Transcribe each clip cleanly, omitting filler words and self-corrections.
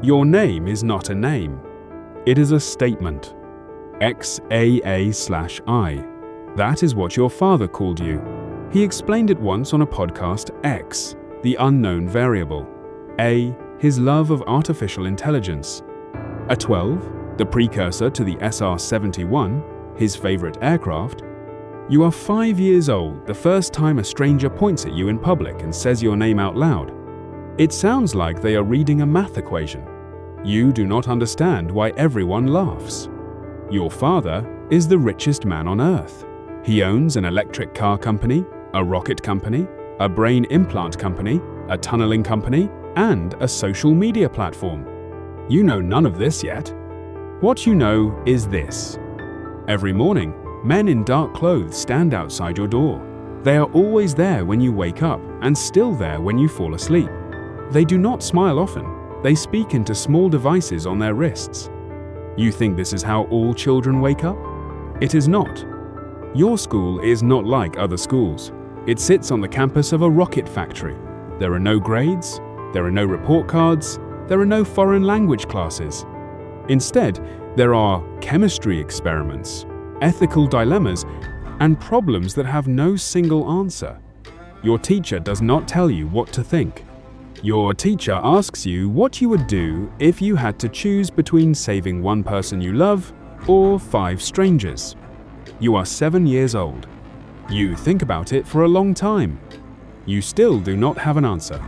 Your name is not a name. It is a statement. XAA/I. That is what your father called you. He explained it once on a podcast. X, the unknown variable. A, his love of artificial intelligence. A 12, the precursor to the SR-71, his favorite aircraft. You are 5 years old the first time a stranger points at you in public and says your name out loud. It sounds like they are reading a math equation. You do not understand why everyone laughs. Your father is the richest man on earth. He owns an electric car company, a rocket company, a brain implant company, a tunneling company, and a social media platform. You know none of this yet. What you know is this. Every morning, men in dark clothes stand outside your door. They are always there when you wake up and still there when you fall asleep. They do not smile often. They speak into small devices on their wrists. You think this is how all children wake up? It is not. Your school is not like other schools. It sits on the campus of a rocket factory. There are no grades, there are no report cards, there are no foreign language classes. Instead, there are chemistry experiments, ethical dilemmas, and problems that have no single answer. Your teacher does not tell you what to think. Your teacher asks you what you would do if you had to choose between saving one person you love or 5 strangers. You are 7 years old. You think about it for a long time. You still do not have an answer.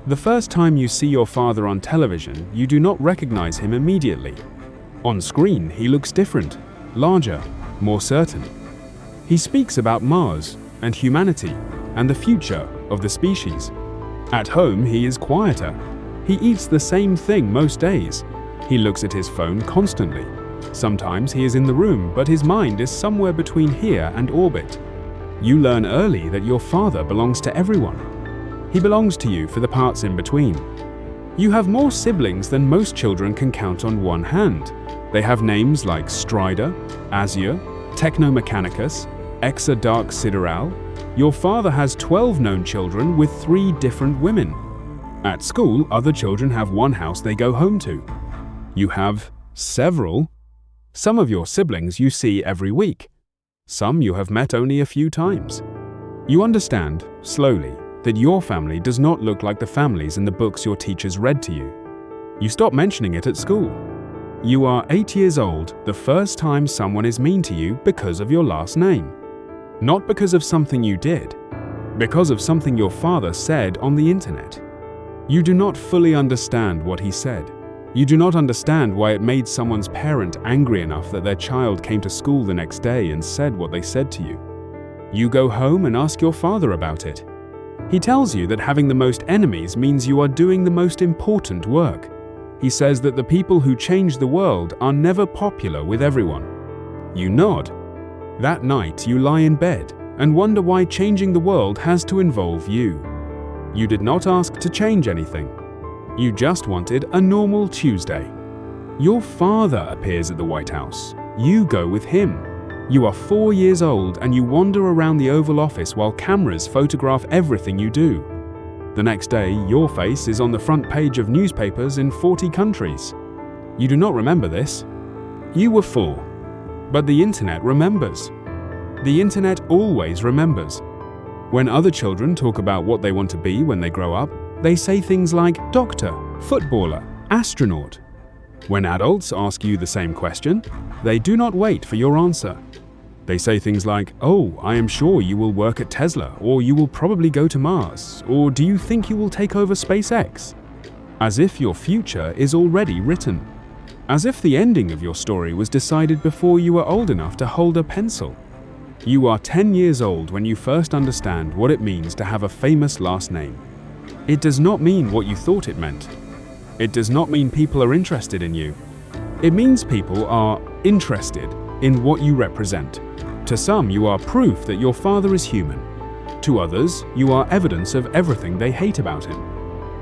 The first time you see your father on television, you do not recognize him immediately. On screen, he looks different, larger, more certain. He speaks about Mars and humanity and the future of the species. At home, he is quieter. He eats the same thing most days. He looks at his phone constantly. Sometimes he is in the room, but his mind is somewhere between here and orbit. You learn early that your father belongs to everyone. He belongs to you for the parts in between. You have more siblings than most children can count on one hand. They have names like Strider, Azure, Technomechanicus, Exa Dark Sideral. Your father has 12 known children with 3 different women. At school, other children have one house they go home to. You have several. Some of your siblings you see every week. Some you have met only a few times. You understand, slowly, that your family does not look like the families in the books your teachers read to you. You stop mentioning it at school. You are 8 years old the first time someone is mean to you because of your last name. Not because of something you did, because of something your father said on the internet. You do not fully understand what he said. You do not understand why it made someone's parent angry enough that their child came to school the next day and said what they said to you. You go home and ask your father about it. He tells you that having the most enemies means you are doing the most important work. He says that the people who change the world are never popular with everyone. You nod. That night you lie in bed and wonder why changing the world has to involve you. You did not ask to change anything. You just wanted a normal Tuesday. Your father appears at the White House. You go with him. You are 4 years old and you wander around the Oval Office while cameras photograph everything you do. The next day, your face is on the front page of newspapers in 40 countries. You do not remember this. You were 4. But the internet remembers. The internet always remembers. When other children talk about what they want to be when they grow up, they say things like doctor, footballer, astronaut. When adults ask you the same question, they do not wait for your answer. They say things like, "Oh, I am sure you will work at Tesla, or you will probably go to Mars, or do you think you will take over SpaceX?" As if your future is already written. As if the ending of your story was decided before you were old enough to hold a pencil. You are 10 years old when you first understand what it means to have a famous last name. It does not mean what you thought it meant. It does not mean people are interested in you. It means people are interested in what you represent. To some, you are proof that your father is human. To others, you are evidence of everything they hate about him.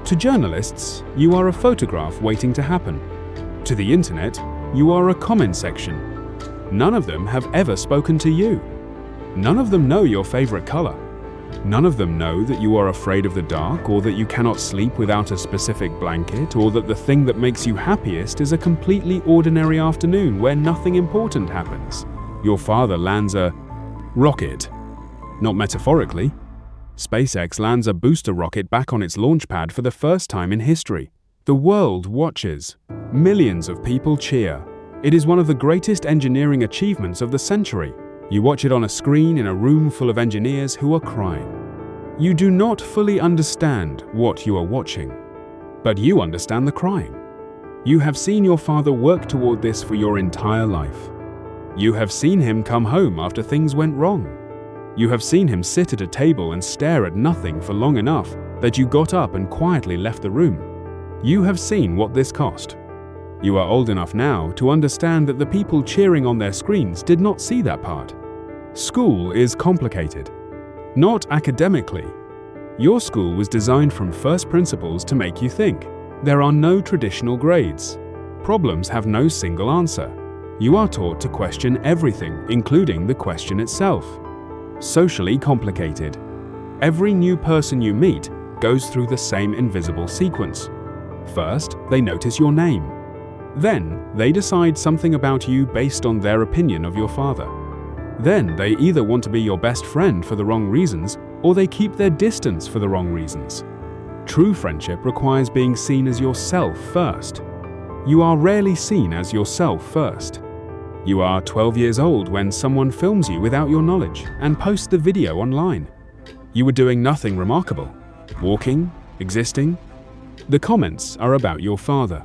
To journalists, you are a photograph waiting to happen. To the internet, you are a comment section. None of them have ever spoken to you. None of them know your favorite color. None of them know that you are afraid of the dark, or that you cannot sleep without a specific blanket, or that the thing that makes you happiest is a completely ordinary afternoon where nothing important happens. Your father lands a rocket. Not metaphorically. SpaceX lands a booster rocket back on its launch pad for the first time in history. The world watches. Millions of people cheer. It is one of the greatest engineering achievements of the century. You watch it on a screen in a room full of engineers who are crying. You do not fully understand what you are watching, but you understand the crying. You have seen your father work toward this for your entire life. You have seen him come home after things went wrong. You have seen him sit at a table and stare at nothing for long enough that you got up and quietly left the room. You have seen what this cost. You are old enough now to understand that the people cheering on their screens did not see that part. School is complicated. Not academically. Your school was designed from first principles to make you think. There are no traditional grades. Problems have no single answer. You are taught to question everything, including the question itself. Socially complicated. Every new person you meet goes through the same invisible sequence. First, they notice your name. Then, they decide something about you based on their opinion of your father. Then, they either want to be your best friend for the wrong reasons, or they keep their distance for the wrong reasons. True friendship requires being seen as yourself first. You are rarely seen as yourself first. You are 12 years old when someone films you without your knowledge and posts the video online. You were doing nothing remarkable. Walking, existing. The comments are about your father.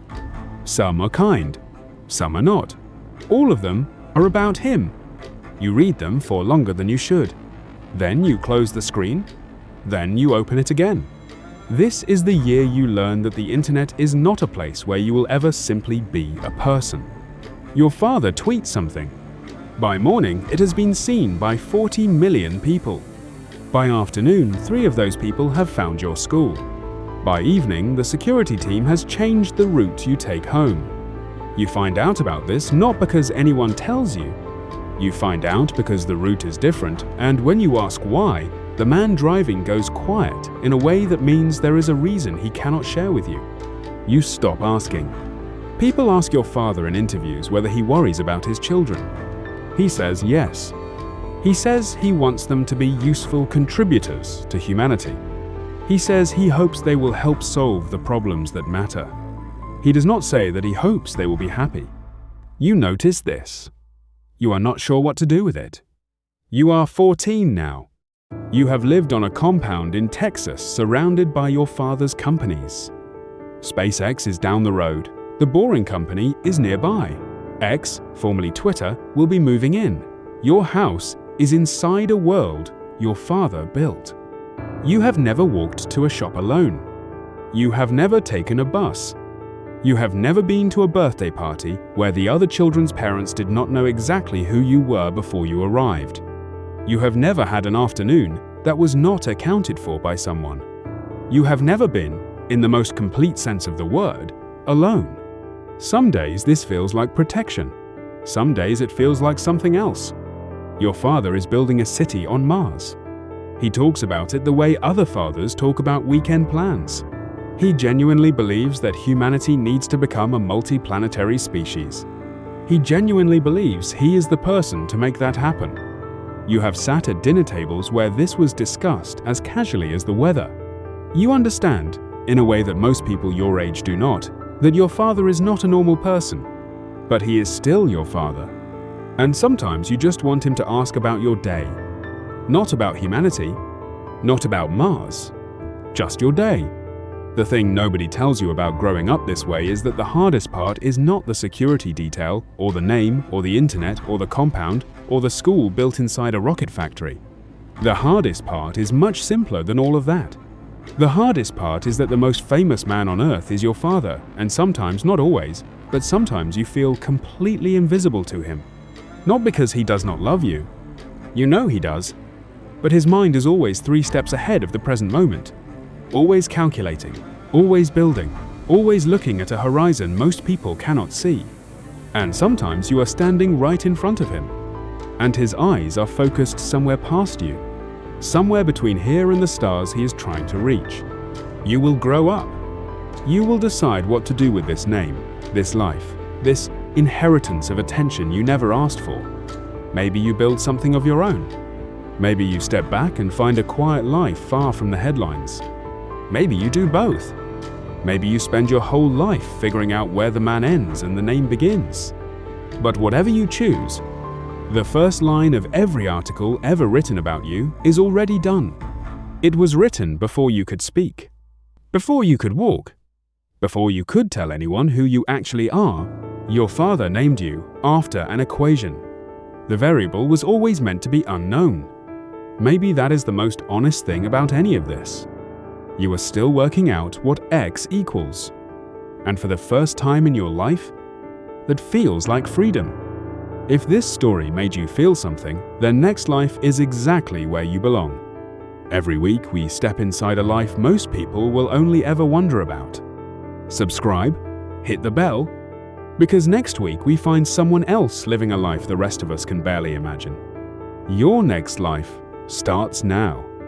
Some are kind, some are not. All of them are about him. You read them for longer than you should. Then you close the screen. Then you open it again. This is the year you learn that the internet is not a place where you will ever simply be a person. Your father tweets something. By morning, it has been seen by 40 million people. By afternoon, 3 of those people have found your school. By evening, the security team has changed the route you take home. You find out about this not because anyone tells you. You find out because the route is different, and when you ask why, the man driving goes quiet in a way that means there is a reason he cannot share with you. You stop asking. People ask your father in interviews whether he worries about his children. He says yes. He says he wants them to be useful contributors to humanity. He says he hopes they will help solve the problems that matter. He does not say that he hopes they will be happy. You notice this. You are not sure what to do with it. You are 14 now. You have lived on a compound in Texas surrounded by your father's companies. SpaceX is down the road. The Boring Company is nearby. X, formerly Twitter, will be moving in. Your house is inside a world your father built. You have never walked to a shop alone. You have never taken a bus. You have never been to a birthday party where the other children's parents did not know exactly who you were before you arrived. You have never had an afternoon that was not accounted for by someone. You have never been, in the most complete sense of the word, alone. Some days this feels like protection. Some days it feels like something else. Your father is building a city on Mars. He talks about it the way other fathers talk about weekend plans. He genuinely believes that humanity needs to become a multi-planetary species. He genuinely believes he is the person to make that happen. You have sat at dinner tables where this was discussed as casually as the weather. You understand, in a way that most people your age do not, that your father is not a normal person, but he is still your father. And sometimes you just want him to ask about your day. Not about humanity, not about Mars, just your day. The thing nobody tells you about growing up this way is that the hardest part is not the security detail, or the name, or the internet, or the compound, or the school built inside a rocket factory. The hardest part is much simpler than all of that. The hardest part is that the most famous man on earth is your father, and sometimes, not always, but sometimes you feel completely invisible to him. Not because he does not love you. You know he does. But his mind is always 3 steps ahead of the present moment. Always calculating, always building, always looking at a horizon most people cannot see. And sometimes you are standing right in front of him, and his eyes are focused somewhere past you. Somewhere between here and the stars he is trying to reach. You will grow up. You will decide what to do with this name, this life, this inheritance of attention you never asked for. Maybe you build something of your own. Maybe you step back and find a quiet life far from the headlines. Maybe you do both. Maybe you spend your whole life figuring out where the man ends and the name begins. But whatever you choose, the first line of every article ever written about you is already done. It was written before you could speak, before you could walk, before you could tell anyone who you actually are. Your father named you after an equation. The variable was always meant to be unknown. Maybe that is the most honest thing about any of this. You are still working out what X equals. And for the first time in your life, that feels like freedom. If this story made you feel something, then next life is exactly where you belong. Every week we step inside a life most people will only ever wonder about. Subscribe, hit the bell, because next week we find someone else living a life the rest of us can barely imagine. Your next life starts now.